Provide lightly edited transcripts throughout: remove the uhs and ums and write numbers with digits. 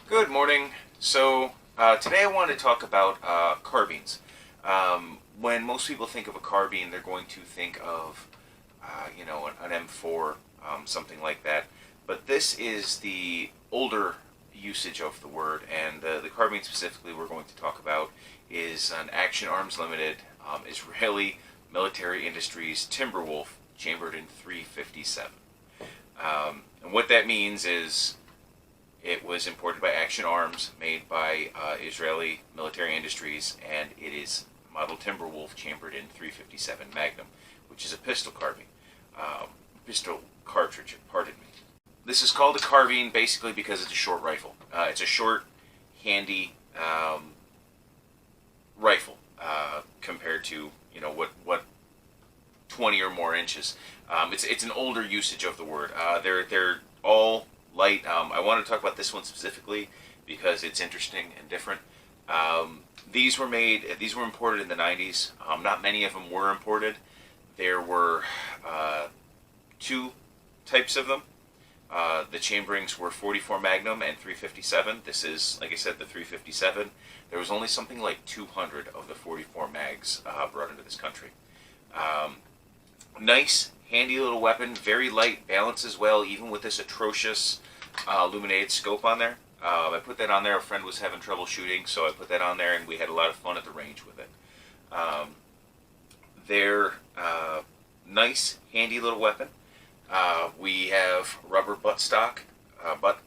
Good morning. So today I want to talk about carbines. When most people think of a carbine, they're going to think of, an M4, something like that. But this is the older usage of the word, and the carbine specifically we're going to talk about is an Action Arms Limited Israeli Military Industries Timberwolf chambered in 357. And what that means is it was imported by Action Arms, made by Israeli Military Industries, and it is model Timberwolf chambered in 357 Magnum, which is a pistol carbine. Pistol cartridge, pardon me. This is called a carbine basically because it's a short rifle. It's a short, handy rifle compared to what 20 or more inches. It's an older usage of the word. They're all light. I want to talk about this one specifically because it's interesting and different. These were imported in the 90s. Not many of them were imported. There were two types of them. The chamberings were 44 Magnum and 357. This is, like I said, the 357. There was only something like 200 of the 44 mags brought into this country. Nice, handy little weapon, very light, balances well, even with this atrocious illuminated scope on there. I put that on there. A friend was having trouble shooting, so I put that on there, and we had a lot of fun at the range with it. They're nice, handy little weapon. We have rubber buttstock, butt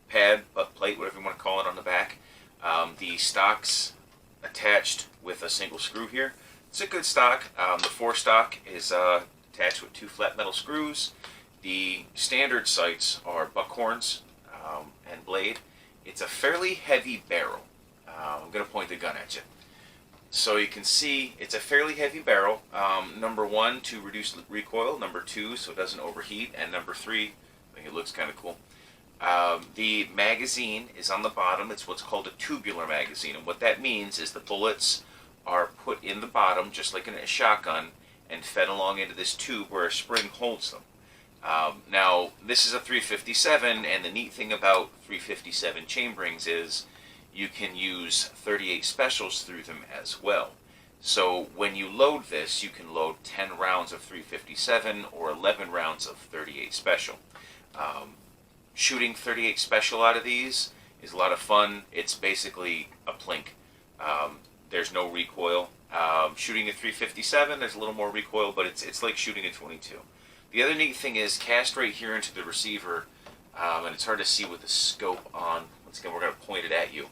pad, butt plate, whatever you want to call it, on the back. The stock's attached with a single screw here. It's a good stock. The forestock is attached with two flat metal screws. The standard sights are buckhorns and blade. It's a fairly heavy barrel. I'm going to point the gun at you. So you can see it's a fairly heavy barrel. Number one, to reduce recoil. Number two, so it doesn't overheat. And number three, I think it looks kind of cool. The magazine is on the bottom. It's what's called a tubular magazine. And what that means is the bullets are put in the bottom, just like in a shotgun, and fed along into this tube where a spring holds them. Now, this is a 357, and the neat thing about 357 chamberings is you can use 38 specials through them as well. So when you load this, you can load 10 rounds of 357 or 11 rounds of 38 special. Shooting 38 special out of these is a lot of fun. It's basically a plink. There's no recoil. Shooting a 357, there's a little more recoil, but it's like shooting a 22. The other neat thing is cast right here into the receiver, and it's hard to see with the scope on. Once again, we're going to point it at you.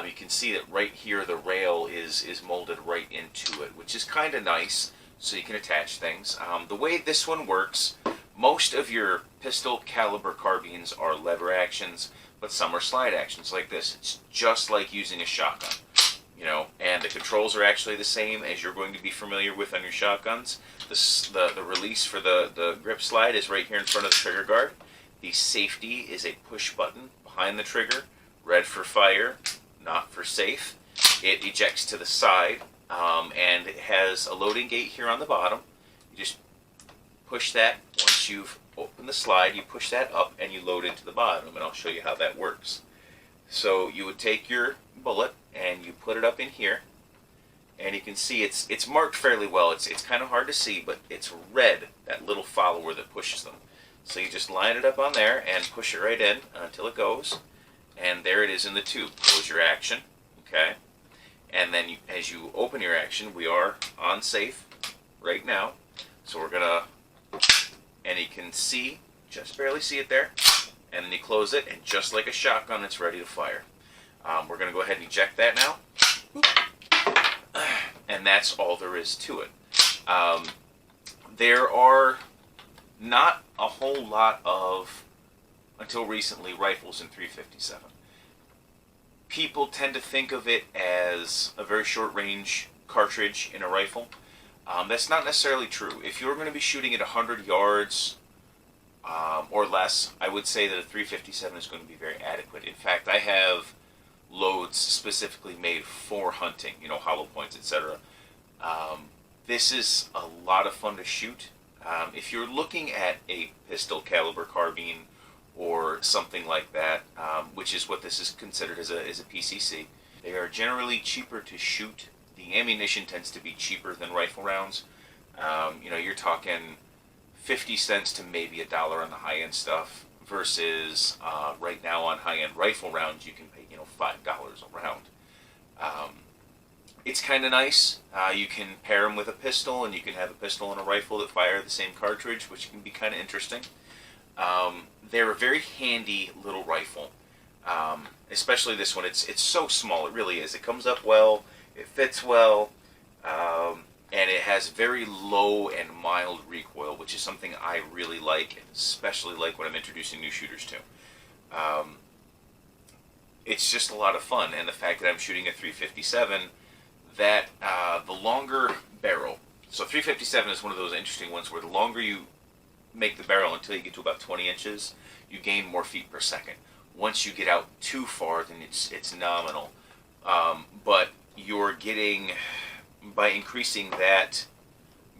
You can see that right here the rail is molded right into it, which is kind of nice, so you can attach things. The way this one works, most of your pistol caliber carbines are lever actions, but some are slide actions like this. It's just like using a shotgun. And the controls are actually the same as you're going to be familiar with on your shotguns. The release for the grip slide is right here in front of the trigger guard. The safety is a push button behind the trigger, red for fire, not for safe. It ejects to the side, and it has a loading gate here on the bottom. You just push that. Once you've opened the slide, you push that up and you load into the bottom, and I'll show you how that works. So you would take your bullet and you put it up in here, and you can see it's marked fairly well. It's kind of hard to see, but it's red, that little follower that pushes them. So you just line it up on there and push it right in until it goes, and there it is in the tube. Close your action, okay? And then as you open your action, we are on safe right now. So we're gonna, and you can see, just barely see it there, and then you close it, and just like a shotgun, it's ready to fire. We're going to go ahead and eject that now. And that's all there is to it. There are not a whole lot of, until recently, rifles in 357. People tend to think of it as a very short-range cartridge in a rifle. That's not necessarily true. If you're going to be shooting at 100 yards or less, I would say that a 357 is going to be very adequate. In fact, I have loads specifically made for hunting, hollow points, etc. This is a lot of fun to shoot. If you're looking at a pistol caliber carbine or something like that, which is what this is considered as a PCC. They are generally cheaper to shoot. The ammunition tends to be cheaper than rifle rounds. You're talking 50 cents to maybe $1 on the high-end stuff, versus right now on high-end rifle rounds you can pay $5 a round. It's kind of nice. You can pair them with a pistol, and you can have a pistol and a rifle that fire the same cartridge, which can be kind of interesting. They're a very handy little rifle, especially this one. It's so small, it really is. It comes up well, it fits well, and it has very low and mild recoil, which is something I really like, especially like when I'm introducing new shooters to. It's just a lot of fun, and the fact that I'm shooting a 357, that the longer barrel, so 357 is one of those interesting ones where the longer you make the barrel until you get to about 20 inches, you gain more feet per second. Once you get out too far, then it's nominal. But you're getting, by increasing that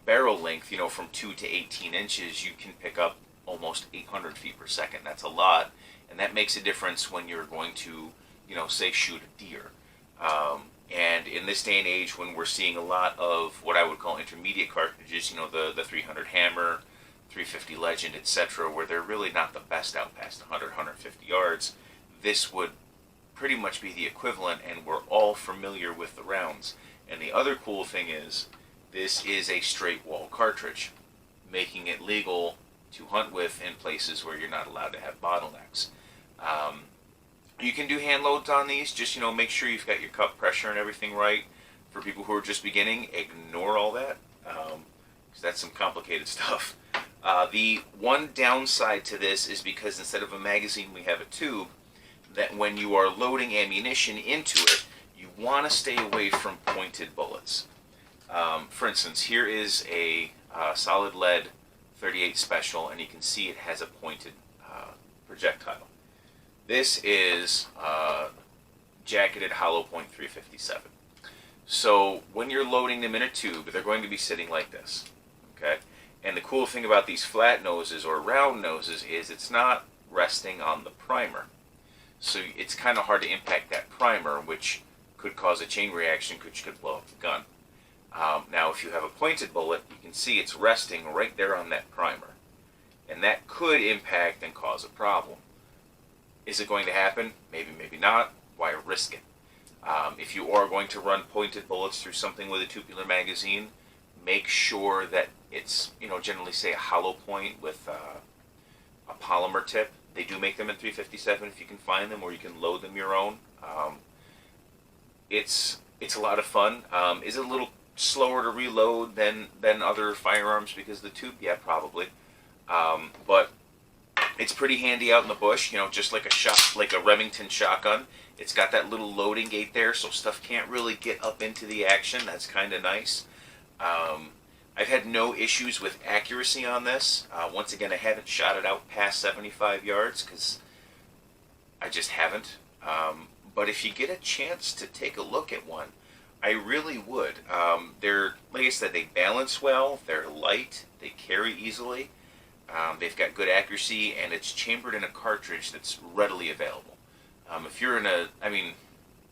barrel length, from 2 to 18 inches, you can pick up almost 800 feet per second. That's a lot, and that makes a difference when you're going to, say shoot a deer. And in this day and age, when we're seeing a lot of what I would call intermediate cartridges, the 300 Hammer, 350 Legend, etc., where they're really not the best out past 100, 150 yards, this would pretty much be the equivalent, and we're all familiar with the rounds. And the other cool thing is, this is a straight wall cartridge, making it legal to hunt with in places where you're not allowed to have bottlenecks. You can do hand loads on these, just make sure you've got your cup pressure and everything right. For people who are just beginning, ignore all that, because that's some complicated stuff. The one downside to this is because instead of a magazine we have a tube, that when you are loading ammunition into it, you want to stay away from pointed bullets. For instance, here is a solid lead 38 special, and you can see it has a pointed projectile. This is jacketed hollow point 357. So when you're loading them in a tube, they're going to be sitting like this, okay? And the cool thing about these flat noses or round noses is it's not resting on the primer. So it's kind of hard to impact that primer, which could cause a chain reaction, which could blow up the gun. Now, if you have a pointed bullet, you can see it's resting right there on that primer. And that could impact and cause a problem. Is it going to happen? Maybe, maybe not. Why risk it? If you are going to run pointed bullets through something with a tubular magazine, make sure that it's, generally say a hollow point with a polymer tip. They do make them in 357 if you can find them, or you can load them your own. It's a lot of fun. Is it a little slower to reload than other firearms because of the tube? Yeah, probably. But it's pretty handy out in the bush, just like a Remington shotgun. It's got that little loading gate there, so stuff can't really get up into the action. That's kind of nice. I've had no issues with accuracy on this. Once again, I haven't shot it out past 75 yards because I just haven't. But if you get a chance to take a look at one, I really would. They're, like I said, they balance well, they're light, they carry easily, they've got good accuracy, and it's chambered in a cartridge that's readily available. If you're in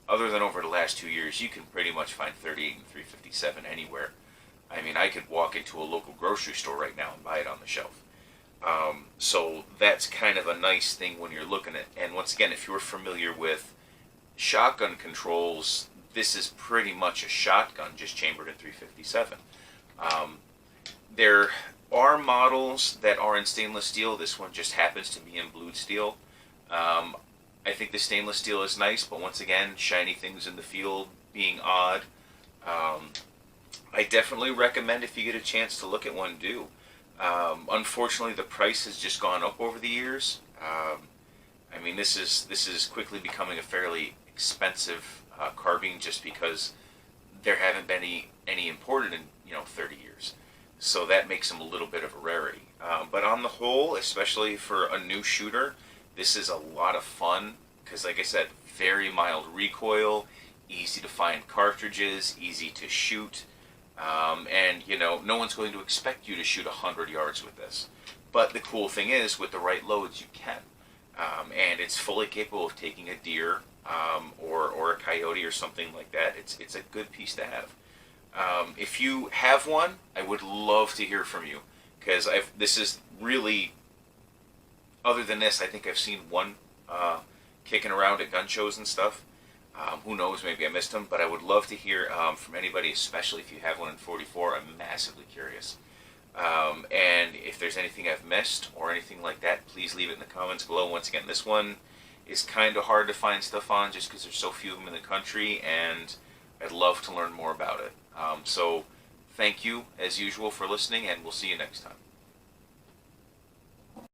other than over the last 2 years, you can pretty much find 38 and 357 anywhere. I could walk into a local grocery store right now and buy it on the shelf. So that's kind of a nice thing when you're looking at, and once again, if you're familiar with shotgun controls, this is pretty much a shotgun, just chambered in 357. There are models that are in stainless steel. This one just happens to be in blued steel. I think the stainless steel is nice, but once again, shiny things in the field being odd. I definitely recommend, if you get a chance to look at one, do. Unfortunately, the price has just gone up over the years. This is quickly becoming a fairly expensive carbine, just because there haven't been any imported in 30 years. So that makes them a little bit of a rarity. But on the whole, especially for a new shooter, this is a lot of fun because, like I said, very mild recoil, easy to find cartridges, easy to shoot, and no one's going to expect you to shoot 100 yards with this. But the cool thing is, with the right loads, you can. and it's fully capable of taking a deer or a coyote or something like that. It's a good piece to have. If you have one, I would love to hear from you, because this is really, other than this, I think I've seen one kicking around at gun shows and stuff. Who knows? Maybe I missed them, but I would love to hear from anybody, especially if you have one in 44. I'm massively curious. And if there's anything I've missed or anything like that, please leave it in the comments below. Once again, this one is kind of hard to find stuff on just because there's so few of them in the country, and I'd love to learn more about it. So thank you, as usual, for listening, and we'll see you next time.